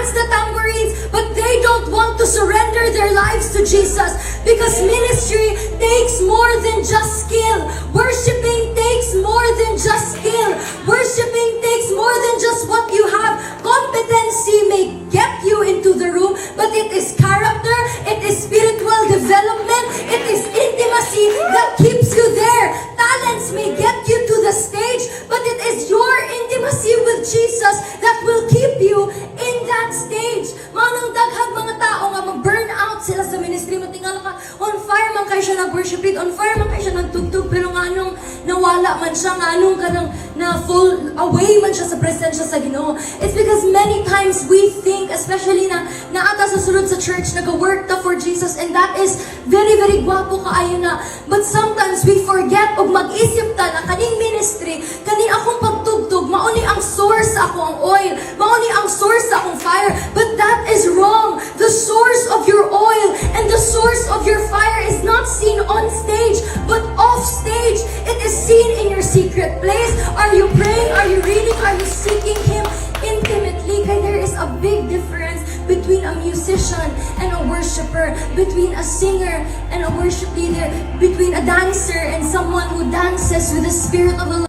dance the tambourines, but they don't want to surrender their lives to Jesus. Because ministry takes more than just skill. Worshiping takes more than just skill. Worshiping takes more than just what you have. Competency may get you into the room, but it is character, it is spiritual development, it is intimacy that keeps you there. Talents may get you to the stage, but it is your intimacy with Jesus that will keep you in that stage. Manang daghang mga tao nga mag-burn out sila sa ministry mo, tingala ka, on fire man kayo siya nag-worship it, on fire man kayo siya nagtugtog, pero nga anong nawala man siya, nga anong kanang na-fall away man siya sa presensya sa Ginoo. It's because many times we think, especially na naata sa sulod sa church, nag-work ta for Jesus, and that is very, very gwapo kaayo na. But sometimes we forget og mag-isip ta na kaning ministry, kaning akong pagtugtog, mauni ang source ako ang oil, mauni ang source akong fire, but that is wrong. The source of your oil and the source of your fire is not seen on stage, but off stage. It is seen in your secret place. Are you praying? Are you reading? Are you seeking Him intimately? Kaya there is a big difference between a musician and a worshiper, between a singer and a worship leader, between a dancer and someone who dances with the Spirit of the Lord.